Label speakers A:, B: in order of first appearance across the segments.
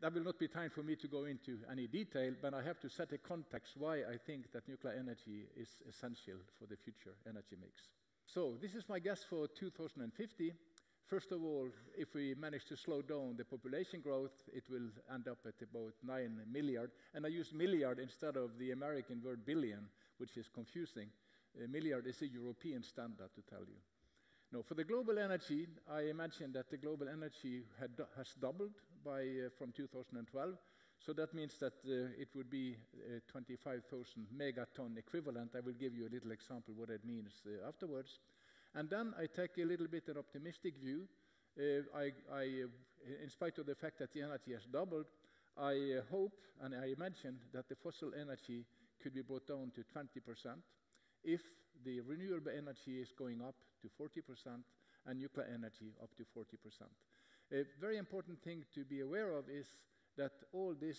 A: That will not be time for me to go into any detail, but I have to set a context why I think that nuclear energy is essential for the future energy mix. So this is my guess for 2050. First of all, if we manage to slow down the population growth, it will end up at about 9 milliard. And I use milliard instead of the American word billion, which is confusing. Milliard is a European standard, to tell you. Now, for the global energy, I imagine that the global energy has doubled from 2012. So that means that it would be 25,000 megaton equivalent. I will give you a little example what that means afterwards. And then I take a little bit an optimistic view. In spite of the fact that the energy has doubled, I hope and I imagine that the fossil energy could be brought down to 20% if the renewable energy is going up to 40% and nuclear energy up to 40%. A very important thing to be aware of is that all this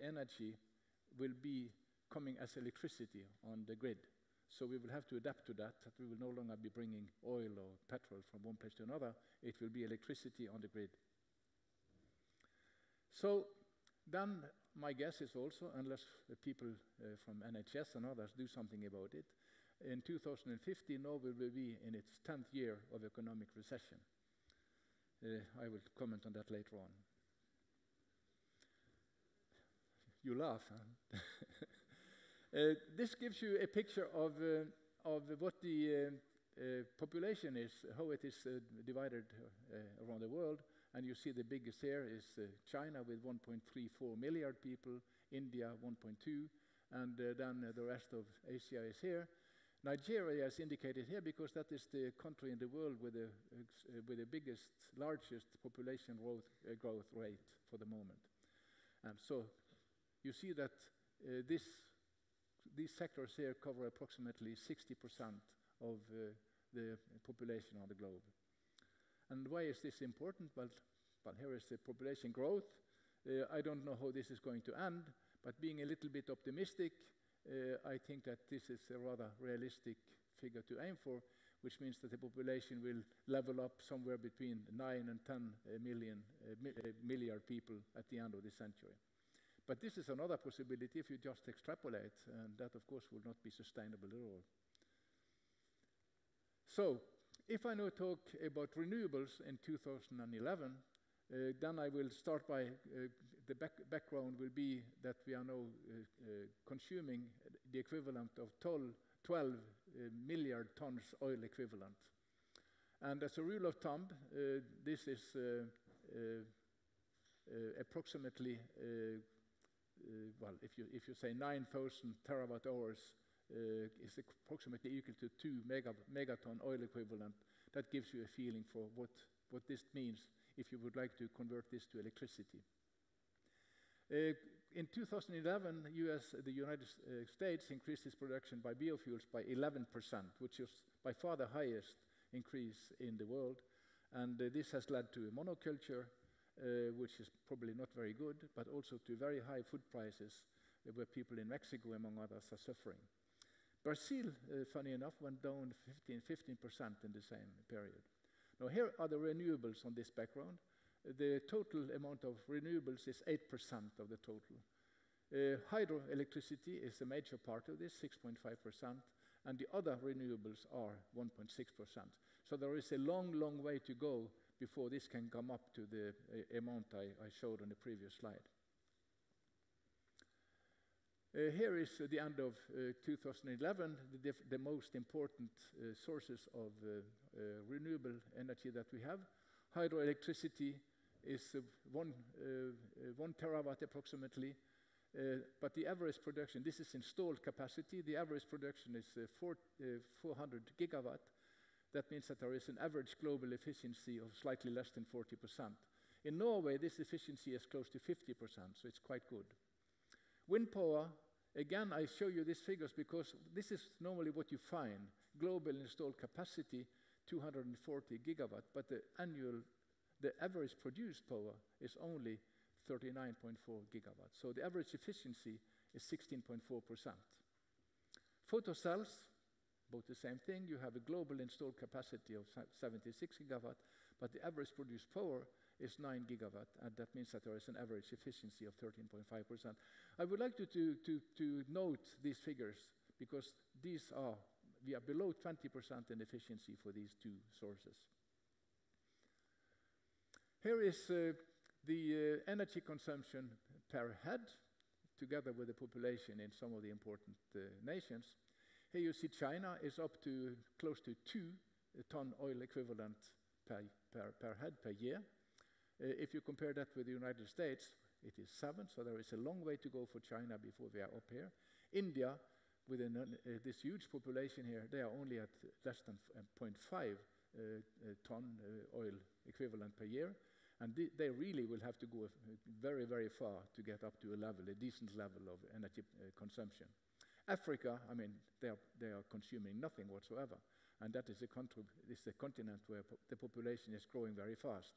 A: energy will be coming as electricity on the grid. So we will have to adapt to that we will no longer be bringing oil or petrol from one place to another. It will be electricity on the grid. So then my guess is also, unless people from NHS and others do something about it, in 2050 Norway will be in its 10th year of economic recession. I will comment on that later on. You laugh, huh? This gives you a picture of what the population is, how it is divided around the world. And you see the biggest here is China with 1.34 million people, India 1.2, and then the rest of Asia is here. Nigeria is indicated here because that is the country in the world with the biggest, largest population growth rate for the moment. So you see that these sectors here cover approximately 60% of the population on the globe. And why is this important? Well, here is the population growth. I don't know how this is going to end, but being a little bit optimistic, I think that this is a rather realistic figure to aim for, which means that the population will level up somewhere between 9 and 10 milliard people at the end of the century. But this is another possibility if you just extrapolate, and that, of course, will not be sustainable at all. So, if I now talk about renewables in 2011, then I will start by the background will be that we are now consuming the equivalent of 12 milliard tons oil equivalent. And as a rule of thumb, this is approximately well, if you say 9,000 terawatt hours is approximately equal to 2 megaton oil equivalent. That gives you a feeling for what this means if you would like to convert this to electricity. In 2011, the United States increased its production by biofuels by 11%, which is by far the highest increase in the world. And this has led to a monoculture, which is probably not very good, but also to very high food prices, where people in Mexico, among others, are suffering. Brazil, funny enough, went down 15% in the same period. Now, here are the renewables on this background. The total amount of renewables is 8% of the total. Hydroelectricity is a major part of this, 6.5%, and the other renewables are 1.6%. So there is a long, long way to go before this can come up to the amount I showed on the previous slide. Here is the end of 2011, the most important sources of renewable energy that we have. Hydroelectricity is 1 terawatt approximately, but the average production, this is installed capacity, the average production is 400 gigawatt. That means that there is an average global efficiency of slightly less than 40%. In Norway, this efficiency is close to 50%, so it's quite good. Wind power, again, I show you these figures because this is normally what you find. Global installed capacity, 240 gigawatt, but the average produced power is only 39.4 gigawatt. So the average efficiency is 16.4%. Photocells, both the same thing. You have a global installed capacity of 76 gigawatt, but the average produced power is 9 gigawatt, and that means that there is an average efficiency of 13.5%. I would like to note these figures because we are below 20% in efficiency for these two sources. Here is the energy consumption per head, together with the population in some of the important nations. Here you see China is up to close to 2 ton oil equivalent per head per year. If you compare that with the United States, it is 7, so there is a long way to go for China before we are up here. India, with this huge population here, they are only at less than 0.5 ton oil equivalent per year, and they really will have to go very, very far to get up to a decent level of energy consumption. Africa, I mean, they are consuming nothing whatsoever, and that is a continent where the population is growing very fast.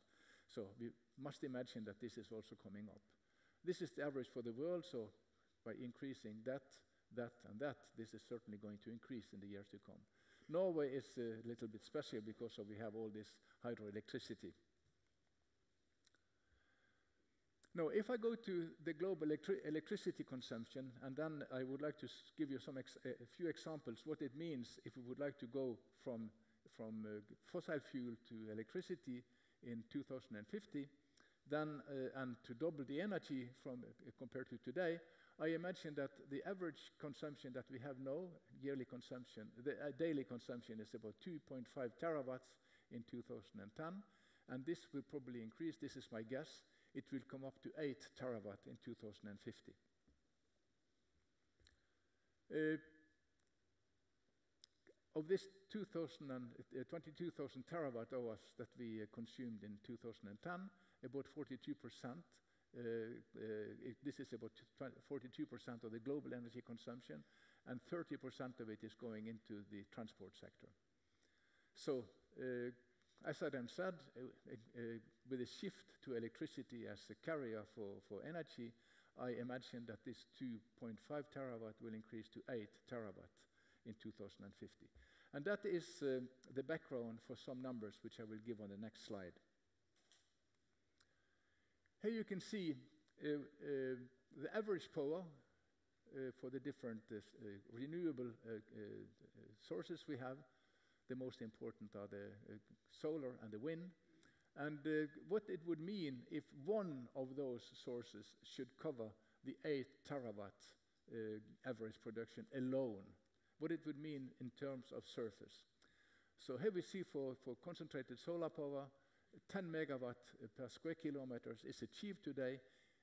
A: So we must imagine that this is also coming up. This is the average for the world, so by increasing that, and that, this is certainly going to increase in the years to come. Norway is a little bit special because we have all this hydroelectricity. Now, if I go to the global electricity consumption, and then I would like to give you a few examples what it means if we would like to go from fossil fuel to electricity in 2050, then and to double the energy compared to today. I imagine that the average consumption that we have now, yearly consumption, the daily consumption is about 2.5 terawatts in 2010, and this will probably increase. This is my guess. It will come up to 8 terawatt in 2050. Of this 22,000 terawatt hours that we consumed in 2010, about 42%. This is about 42% of the global energy consumption, and 30% of it is going into the transport sector. So, as I then said, with a shift to electricity as a carrier for energy, I imagine that this 2.5 terawatt will increase to 8 terawatt in 2050. And that is the background for some numbers which I will give on the next slide. Here you can see the average power for the different renewable sources we have. The most important are the solar and the wind. And what it would mean if one of those sources should cover the 8 terawatt average production alone, what it would mean in terms of surface. So here we see for concentrated solar power, 10 megawatt per square kilometers is achieved today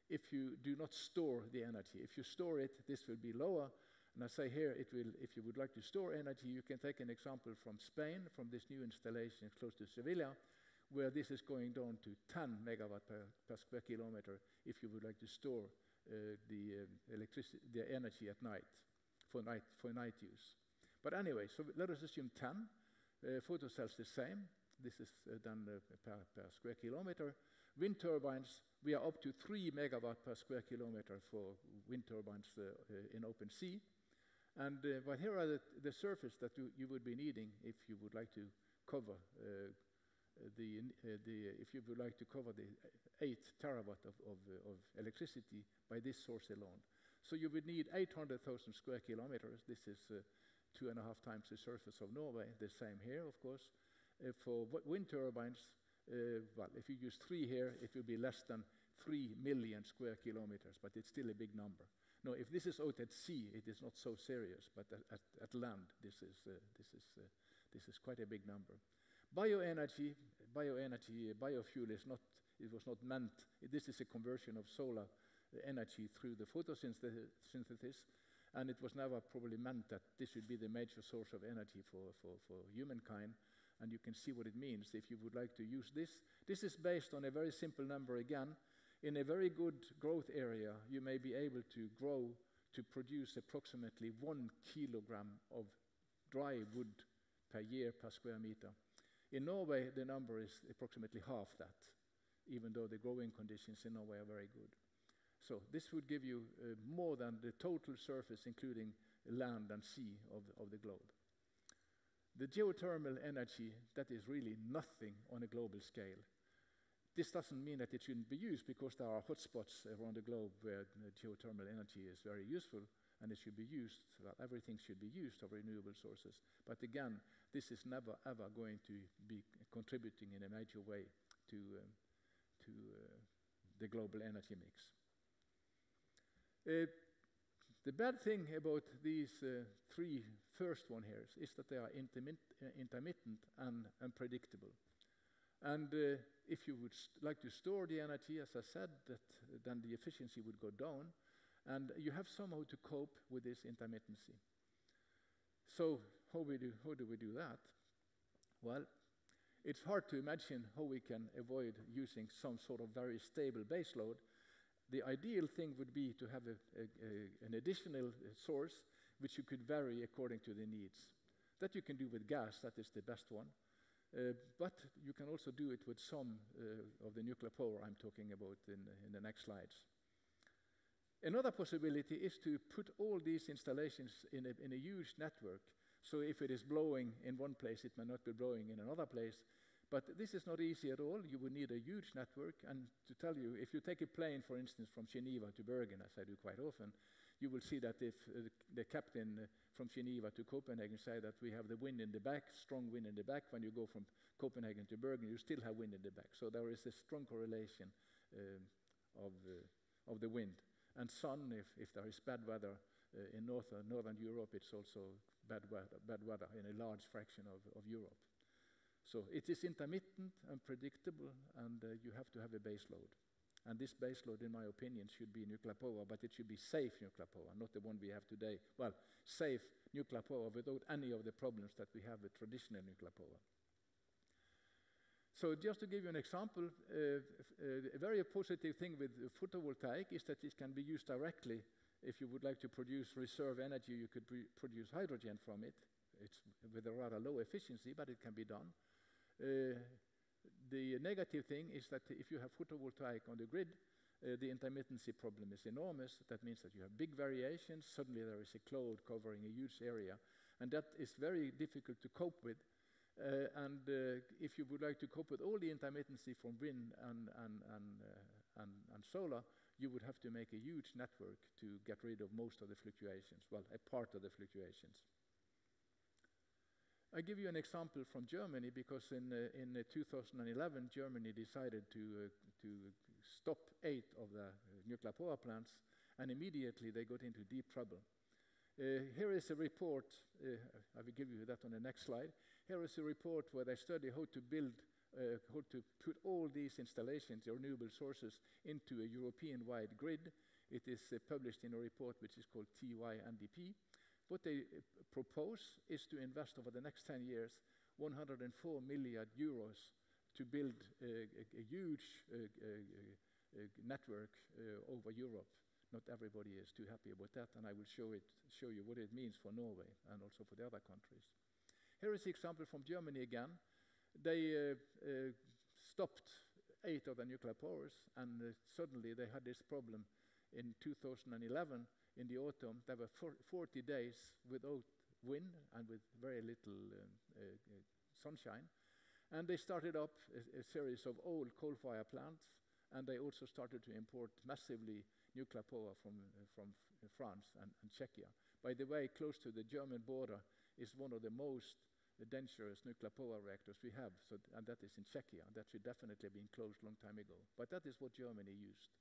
A: if you do not store the energy. If you store it, this will be lower. And I say here, it will. If you would like to store energy, you can take an example from Spain, from this new installation close to Sevilla, where this is going down to 10 megawatt per square kilometer if you would like to store the energy at night for night use. But anyway, so let us assume 10. Photocells the same. This is done per square kilometer. Wind turbines, we are up to 3 megawatt per square kilometer for wind turbines in open sea. And but here are the surface that you would be needing if you would like to cover the 8 terawatt of electricity by this source alone. So you would need 800,000 square kilometers. This is 2.5 times the surface of Norway. The same here, of course. For wind turbines, well, if you use 3 here, it will be less than 3 million square kilometers, but it's still a big number. Now, if this is out at sea, it is not so serious, but at land, this is quite a big number. Bioenergy, biofuel is not. It was not meant. This is a conversion of solar energy through the photosynthesis, and it was never probably meant that this should be the major source of energy for humankind. And you can see what it means if you would like to use this. This is based on a very simple number again. In a very good growth area, you may be able to produce approximately 1 kilogram of dry wood per year per square meter. In Norway, the number is approximately half that, even though the growing conditions in Norway are very good. So this would give you more than the total surface, including land and sea, of the globe. The geothermal energy, that is really nothing on a global scale. This doesn't mean that it shouldn't be used, because there are hotspots around the globe where geothermal energy is very useful, and it should be used. Well, everything should be used of renewable sources. But again, this is never ever going to be contributing in a major way to the global energy mix. The bad thing about these three first one here is that they are intermittent and unpredictable. And if you would like to store the energy, as I said, then the efficiency would go down, and you have somehow to cope with this intermittency. So how do we do that? Well, it's hard to imagine how we can avoid using some sort of very stable baseload. The ideal thing would be to have an additional source which you could vary according to the needs. That you can do with gas, that is the best one. But you can also do it with some of the nuclear power I'm talking about in the next slides. Another possibility is to put all these installations in a huge network. So if it is blowing in one place, it may not be blowing in another place. But this is not easy at all. You would need a huge network. And to tell you, if you take a plane, for instance, from Geneva to Bergen, as I do quite often, you will see that if the captain from Geneva to Copenhagen say that we have the wind in the back, strong wind in the back, when you go from Copenhagen to Bergen, you still have wind in the back. So there is a strong correlation of the wind. And sun, if there is bad weather in northern Europe, it's also bad weather in a large fraction of Europe. So it is intermittent and predictable, and you have to have a base load. And this base load, in my opinion, should be nuclear power, but it should be safe nuclear power, not the one we have today. Well, safe nuclear power without any of the problems that we have with traditional nuclear power. So just to give you an example, a very positive thing with photovoltaic is that it can be used directly. If you would like to produce reserve energy, you could produce hydrogen from it. It's with a rather low efficiency, but it can be done. The negative thing is that if you have photovoltaic on the grid, the intermittency problem is enormous. That means that you have big variations. Suddenly there is a cloud covering a huge area, and that is very difficult to cope with. If you would like to cope with all the intermittency from wind and solar, you would have to make a huge network to get rid of most of the fluctuations, well, a part of the fluctuations. I give you an example from Germany, because in 2011, Germany decided to stop 8 of the nuclear power plants, and immediately they got into deep trouble. Here is a report, I will give you that on the next slide. Here is a report where they study how to build, how to put all these installations, the renewable sources, into a European-wide grid. It is published in a report which is called TYNDP. What they propose is to invest over the next 10 years 104 million euros to build a huge network over Europe. Not everybody is too happy about that, and I will show you what it means for Norway and also for the other countries. Here is the example from Germany again. They stopped 8 of the nuclear powers, and suddenly they had this problem in 2011. In the autumn, there were 40 days without wind and with very little sunshine. And they started up a series of old coal-fired plants, and they also started to import massively nuclear power from France and Czechia. By the way, close to the German border is one of the most dangerous nuclear power reactors we have, and that is in Czechia. That should definitely have been closed a long time ago. But that is what Germany used.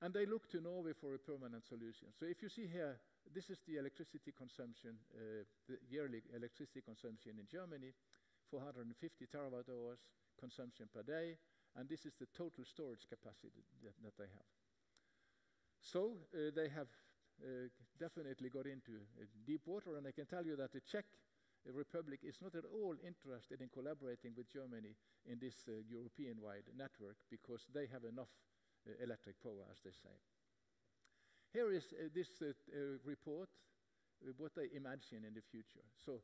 A: And they look to Norway for a permanent solution. So if you see here, this is the electricity consumption, the yearly electricity consumption in Germany, 450 terawatt hours consumption per day, and this is the total storage capacity that they have. So they have definitely got into deep water, and I can tell you that the Czech Republic is not at all interested in collaborating with Germany in this European-wide network, because they have enough electric power, as they say. Here is this report, what they imagine in the future. So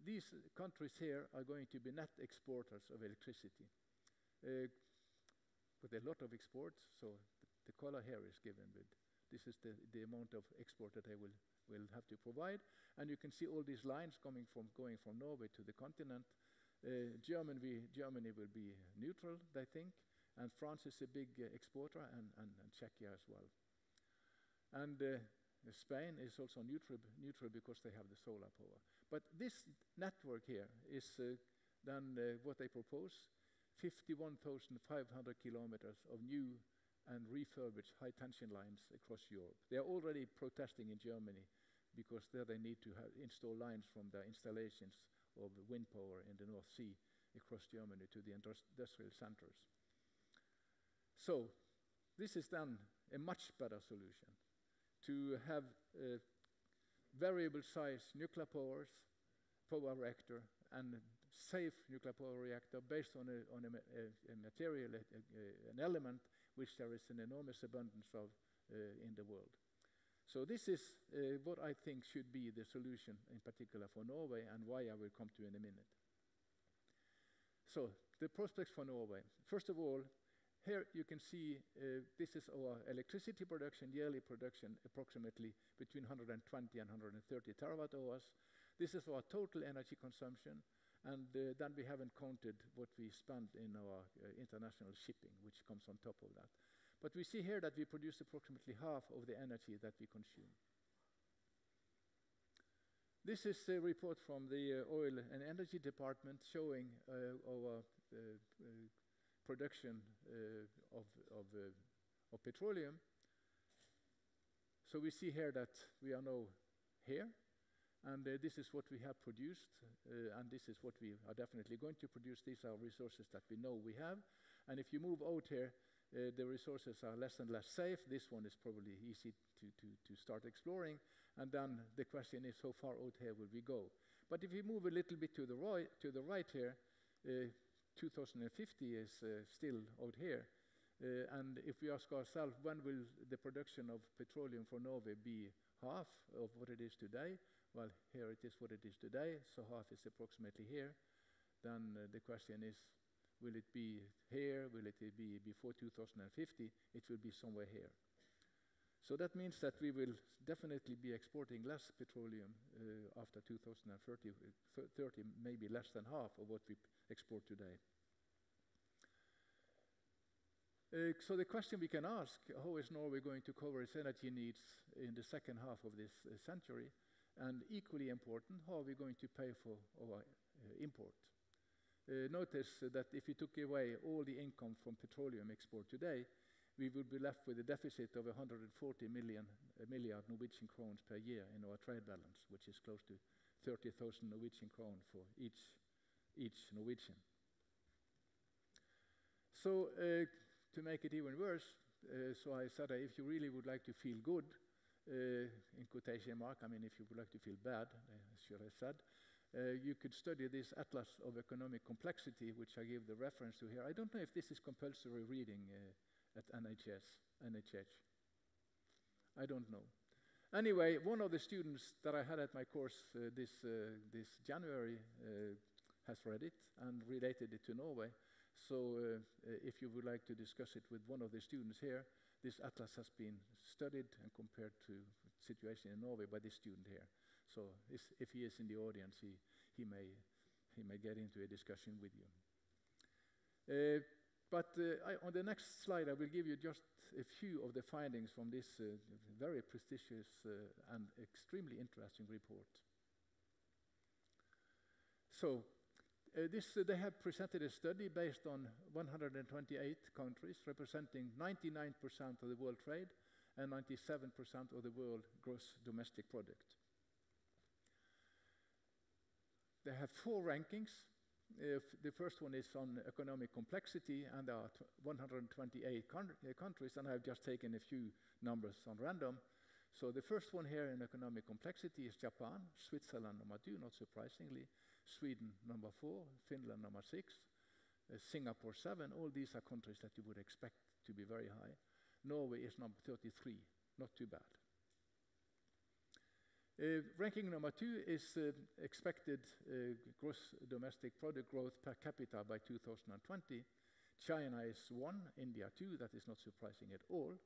A: these countries here are going to be net exporters of electricity, with a lot of exports. So the color here is given with, this is the amount of export that they will will have to provide. And you can see all these lines going from Norway to the continent. Germany will be neutral, I think, and France is a big exporter, and Czechia as well. And Spain is also neutral because they have the solar power. But this network here is then what they propose, 51,500 kilometers of new and refurbished high-tension lines across Europe. They are already protesting in Germany because there they need to install lines from their installations of wind power in the North Sea across Germany to the industrial centers. So this is then a much better solution to have variable size nuclear power reactor and safe nuclear power reactor based on a material, an element which there is an enormous abundance of in the world. So this is what I think should be the solution in particular for Norway, and why I will come to in a minute. So the prospects for Norway. First of all, here you can see this is our electricity production, yearly production, approximately between 120 and 130 terawatt hours. This is our total energy consumption, and then we haven't counted what we spend in our international shipping, which comes on top of that. But we see here that we produce approximately half of the energy that we consume. This is a report from the Oil and Energy Department showing our production of petroleum. So we see here that we are now here, and this is what we have produced, and this is what we are definitely going to produce. These are resources that we know we have, and if you move out here, the resources are less and less safe. This one is probably easy to start exploring, and then the question is how far out here will we go. But if we move a little bit to the right here, 2050 is still out here, and if we ask ourselves when will the production of petroleum for Norway be half of what it is today, well, here it is what it is today, so half is approximately here. Then the question is, will it be here? Will it be before 2050? It will be somewhere here. So that means that we will definitely be exporting less petroleum after 2030, maybe less than half of what we export today. So the question we can ask, how is Norway going to cover its energy needs in the second half of this century? And equally important, how are we going to pay for our import? Notice that if we took away all the income from petroleum export today, we would be left with a deficit of 140 milliard Norwegian crowns per year in our trade balance, which is close to 30,000 Norwegian crowns for each Norwegian. So to make it even worse, so I said if you really would like to feel good, in quotation mark, I mean if you would like to feel bad, should I said, you could study this Atlas of Economic Complexity, which I give the reference to here. I don't know if this is compulsory reading at NHH. I don't know. Anyway, one of the students that I had at my course this January has read it and related it to Norway. So if you would like to discuss it with one of the students here, this atlas has been studied and compared to the situation in Norway by this student here. So if he is in the audience, he may get into a discussion with you. But on the next slide, I will give you just a few of the findings from this very prestigious and extremely interesting report. So they have presented a study based on 128 countries, representing 99% of the world trade and 97% of the world gross domestic product. They have 4 rankings. The first one is on economic complexity, and there are 128 countries, and I've just taken a few numbers on random. So the first one here in economic complexity is Japan, Switzerland number 2, not surprisingly, Sweden number 4, Finland number 6, Singapore 7. All these are countries that you would expect to be very high. Norway is number 33, not too bad. Ranking number 2 is expected gross domestic product growth per capita by 2020. China is 1, India 2, that is not surprising at all.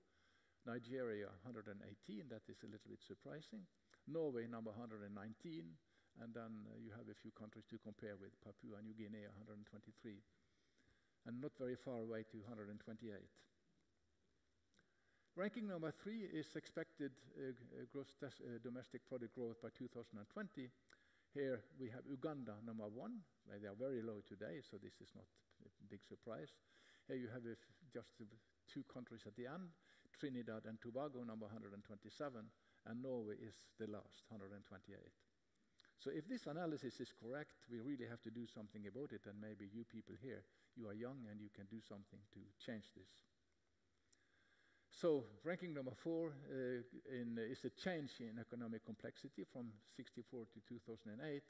A: Nigeria 118, that is a little bit surprising. Norway number 119, and then you have a few countries to compare with, Papua New Guinea 123, and not very far away to 128. Ranking number 3 is expected gross domestic product growth by 2020. Here we have Uganda number 1. They are very low today, so this is not a big surprise. Here you have just 2 countries at the end, Trinidad and Tobago number 127, and Norway is the last, 128. So if this analysis is correct, we really have to do something about it, and maybe you people here, you are young and you can do something to change this. So ranking number 4 is a change in economic complexity from 1964 to 2008,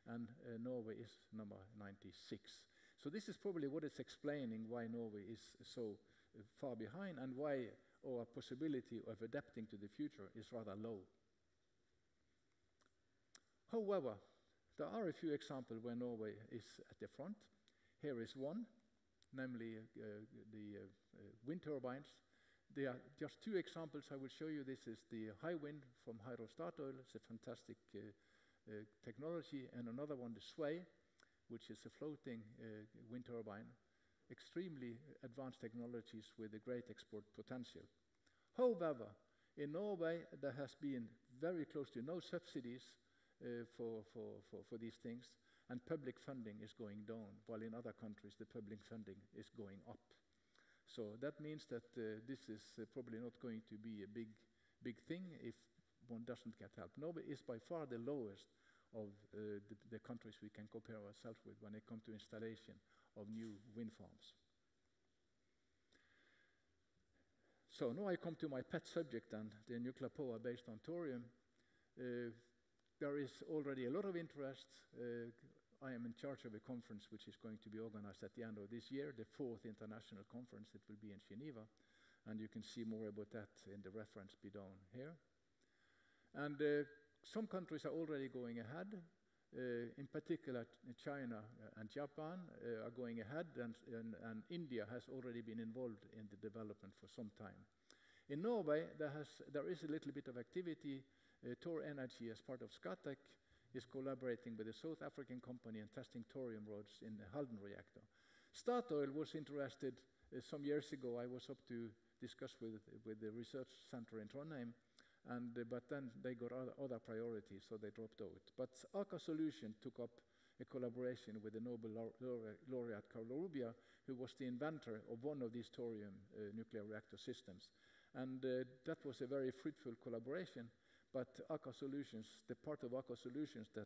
A: and Norway is number 96. So this is probably what is explaining why Norway is so far behind and why our possibility of adapting to the future is rather low. However, there are a few examples where Norway is at the front. Here is one, namely the wind turbines. There are just 2 examples I will show you. This is the high wind from Hydro Statoil. It's a fantastic technology. And another one, the Sway, which is a floating wind turbine. Extremely advanced technologies with a great export potential. However, in Norway, there has been very close to no subsidies for these things, and public funding is going down, while in other countries the public funding is going up. So that means that this is probably not going to be a big thing if one doesn't get help. Norway is by far the lowest of the countries we can compare ourselves with when it comes to installation of new wind farms. So now I come to my pet subject, and the nuclear power based on thorium. There is already a lot of interest. I am in charge of a conference which is going to be organized at the end of this year, the 4th international conference. It will be in Geneva, and you can see more about that in the reference down here. And some countries are already going ahead. In particular, China and Japan are going ahead, and India has already been involved in the development for some time. In Norway, there is a little bit of activity. Thor Energy, as part of Scatec, is collaborating with a South African company and testing thorium rods in the Halden reactor. Statoil was interested some years ago. I was up to discuss with the research center in Trondheim, but then they got other priorities, so they dropped out. But Aker Solutions took up a collaboration with the Nobel laureate Carl Rubia, who was the inventor of one of these thorium nuclear reactor systems. And that was a very fruitful collaboration. But Aker Solutions, the part of Aker Solutions that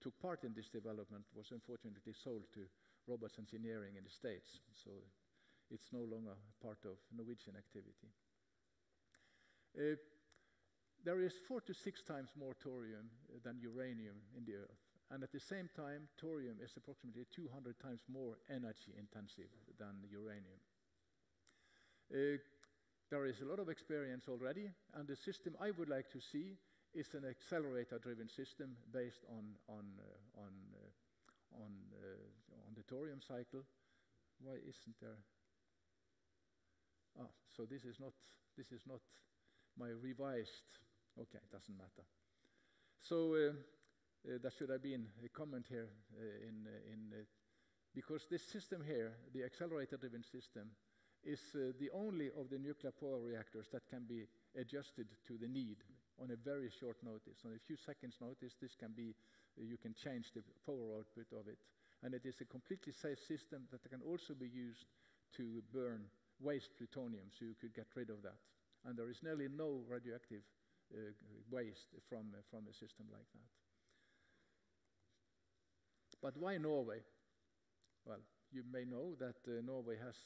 A: took part in this development, was unfortunately sold to Roberts Engineering in the States. So it's no longer part of Norwegian activity. There is 4 to 6 times more thorium than uranium in the Earth. And at the same time, thorium is approximately 200 times more energy intensive than uranium. There is a lot of experience already, and the system I would like to see is an accelerator-driven system based on the thorium cycle. Why isn't there? So this is not my revised. Okay, it doesn't matter. So there should have been a comment here because this system here, the accelerator-driven system, is the only of the nuclear power reactors that can be adjusted to the need on a very short notice. On a few seconds notice, this can be, you can change the power output of it. And it is a completely safe system that can also be used to burn waste plutonium, so you could get rid of that. And there is nearly no radioactive waste from a system like that. But why Norway? Well, you may know that Norway has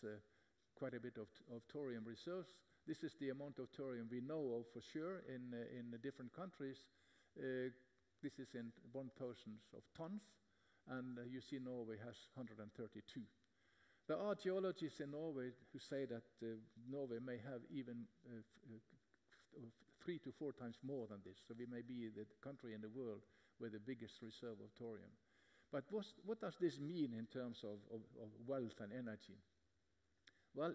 A: quite a bit of thorium reserves. This is the amount of thorium we know of for sure in different countries. This is in 1,000 of tons, and you see Norway has 132. There are geologists in Norway who say that Norway may have even 3 to 4 times more than this, so we may be the country in the world with the biggest reserve of thorium. But what does this mean in terms of wealth and energy? Well,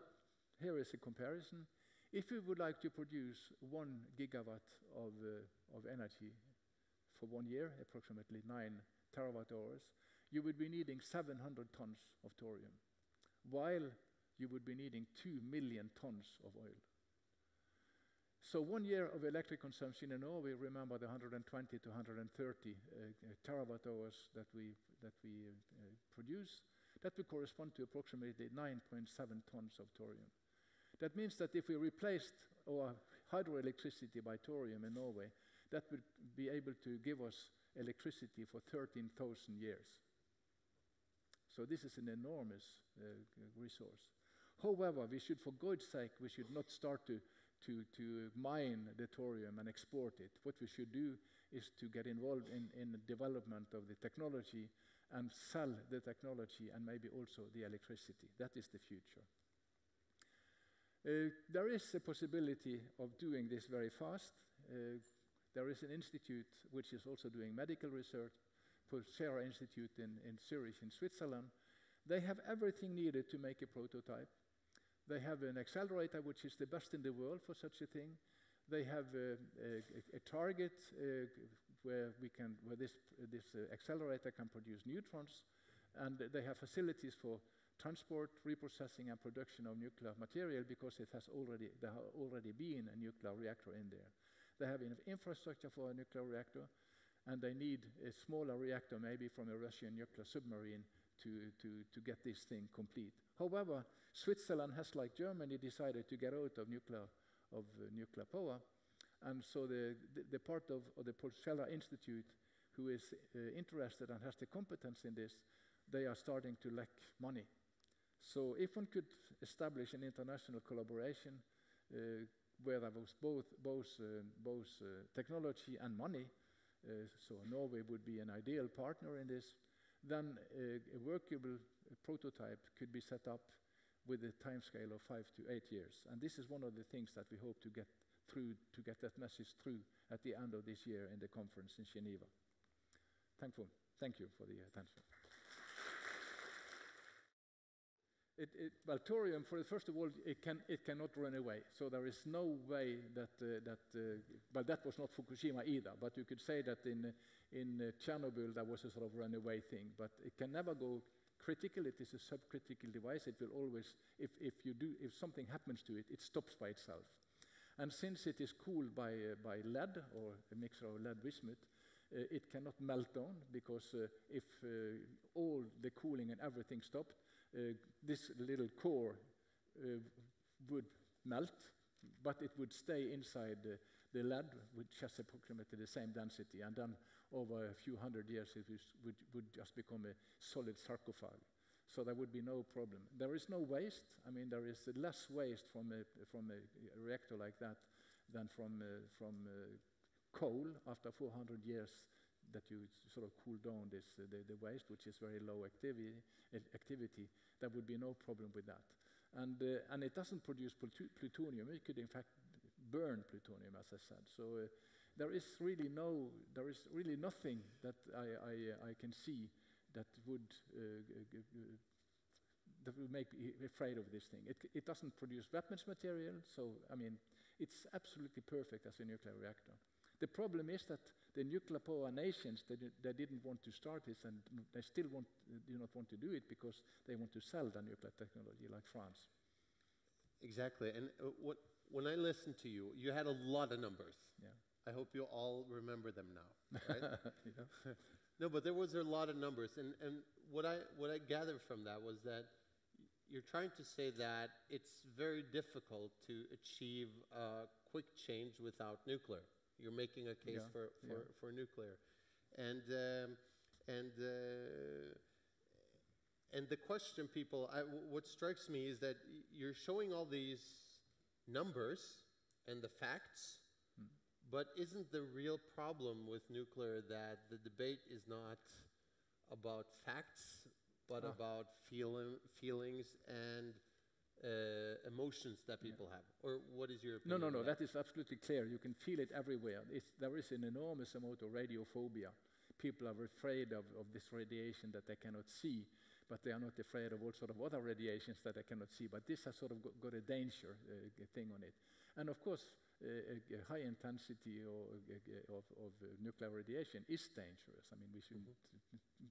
A: here is a comparison. If we would like to produce 1 gigawatt of energy for 1 year, approximately 9 terawatt hours, you would be needing 700 tons of thorium, while you would be needing 2 million tons of oil. So 1 year of electric consumption in Norway, remember the 120 to 130 terawatt hours that we produce, that would correspond to approximately 9.7 tons of thorium. That means that if we replaced our hydroelectricity by thorium in Norway, that would be able to give us electricity for 13,000 years. So this is an enormous resource. However, we should, for God's sake, we should not start to mine the thorium and export it. What we should do is to get involved in the development of the technology and sell the technology and maybe also the electricity. That is the future. There is a possibility of doing this very fast. There is an institute which is also doing medical research, Pulsera Institute in Zurich in Switzerland. They have everything needed to make a prototype. They have an accelerator which is the best in the world for such a thing. They have a target where this accelerator can produce neutrons, and they have facilities for transport, reprocessing, and production of nuclear material because there has already been a nuclear reactor in there. They have enough infrastructure for a nuclear reactor, and they need a smaller reactor, maybe from a Russian nuclear submarine, to get this thing complete. However, Switzerland has, like Germany, decided to get out of nuclear power, and so the part of the Pulsera Institute who is interested and has the competence in this, they are starting to lack money. So if one could establish an international collaboration where there was both technology and money, so Norway would be an ideal partner in this, then a workable prototype could be set up with a time scale of 5 to 8 years. And this is one of the things that we hope to get through, to get that message through at the end of this year in the conference in Geneva. Thank you for the attention. Well, thorium, first of all, it cannot run away. So there is no way that well, that was not Fukushima either. But you could say that in Chernobyl there was a sort of runaway thing. But it can never go critical. It is a subcritical device. It will always, if something happens to it, it stops by itself. And since it is cooled by lead or a mixture of lead bismuth, it cannot melt down because if all the cooling and everything stopped, this little core would melt, but it would stay inside the lead, which has approximately the same density, and then over a few hundred years it would just become a solid sarcophage. So there would be no problem. There is no waste. I mean, there is less waste from a reactor like that than from coal after 400 years that you sort of cool down the waste, which is very low activity. There would be no problem with that. And it doesn't produce plutonium. It could, in fact, burn plutonium, as I said. So there is really nothing that I can see that would make me afraid of this thing. It doesn't produce weapons material, so I mean, it's absolutely perfect as a nuclear reactor. The problem is that the nuclear power nations, they didn't want to start this, and they still do not want to do it because they want to sell their nuclear technology, like France.
B: Exactly. And when I listened to you, you had a lot of numbers.
A: Yeah.
B: I hope you all remember them now, right?
A: Yeah.
B: No, but there was a lot of numbers, and what I gathered from that was that you're trying to say that it's very difficult to achieve a quick change without nuclear. You're making a case for nuclear, and the question, what strikes me is that you're showing all these numbers and the facts, but isn't the real problem with nuclear that the debate is not about facts, but about feelings and emotions that people have? Or what is your opinion?
A: No, that is absolutely clear. You can feel it everywhere. There is an enormous amount of radiophobia. People are afraid of this radiation that they cannot see. but they are not afraid of all sort of other radiations that I cannot see. But this has sort of got a danger thing on it. And of course, a high intensity of nuclear radiation is dangerous. I mean, we shouldn't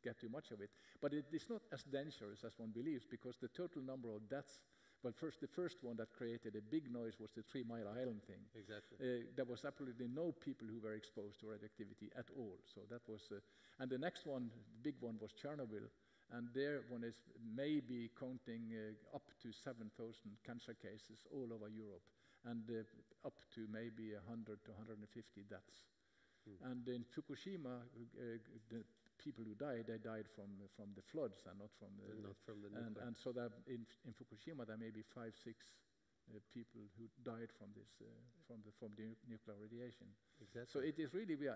A: get too much of it. But it is not as dangerous as one believes, because the total number of deaths, well, the first one that created a big noise was the 3 Mile Island thing.
B: Exactly.
A: There was absolutely no people who were exposed to radioactivity at all. So that was, and the next one, the big one, was Chernobyl. And there one is maybe counting up to 7,000 cancer cases all over Europe, and up to maybe 100 to 150 deaths. And in Fukushima, the people who died, they died from the floods and not from the nuclear. And so that in Fukushima there may be 5, 6 people who died from this from the nuclear radiation.
B: Exactly.
A: So it is really we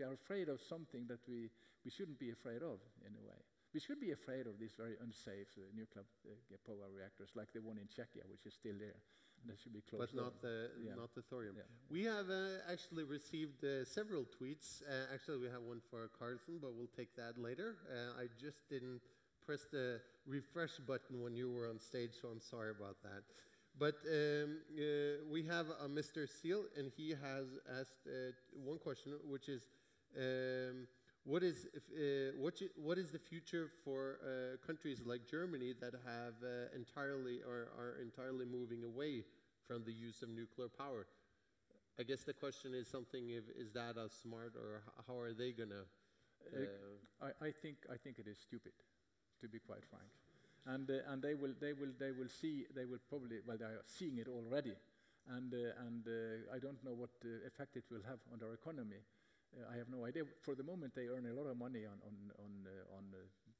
A: are afraid of something that we shouldn't be afraid of in a way. We should be afraid of these very unsafe nuclear power reactors, like the one in Czechia, which is still there. And that should be closed.
B: But not the thorium.
A: Yeah.
B: We have actually received several tweets. Actually, we have one for Carlson, but we'll take that later. I just didn't press the refresh button when you were on stage, so I'm sorry about that. But we have Mr. Seal, and he has asked one question, which is, what is the future for countries like Germany that have entirely or are entirely moving away from the use of nuclear power? I guess the question is something: is that a smart, or how are they gonna?
A: I think it is stupid, to be quite frank. And they will probably, well, they are seeing it already, and I don't know what effect it will have on their economy. I have no idea. For the moment, they earn a lot of money on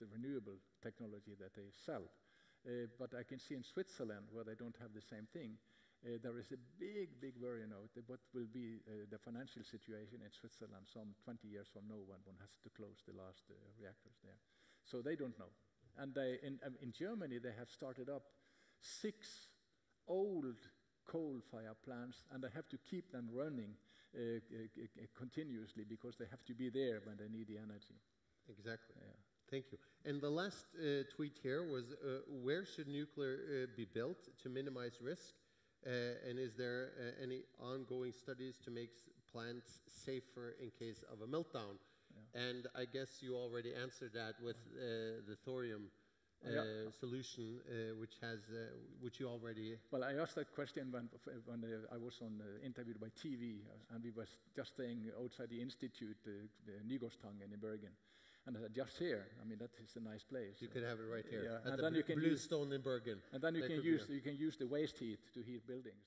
A: the renewable technology that they sell. But I can see in Switzerland, where they don't have the same thing, there is a big worry now that what will be the financial situation in Switzerland some 20 years from now, when one has to close the last reactors there. So they don't know. And in Germany, they have started up 6 old coal-fired plants, and they have to keep them running continuously, because they have to be there when they need the energy.
B: Exactly.
A: Yeah.
B: Thank you. And the last tweet here was, where should nuclear be built to minimize risk? And is there any ongoing studies to make plants safer in case of a meltdown? Yeah. And I guess you already answered that with the thorium solution, which you already...
A: Well, I asked that question when I was interviewed by TV, and we were just staying outside the institute, the Nygårdstangen in Bergen. And I said, just here. I mean, that is a nice place.
B: You could have it right here,
A: yeah.
B: at the Blue Stone in Bergen.
A: And then you can use the waste heat to heat buildings.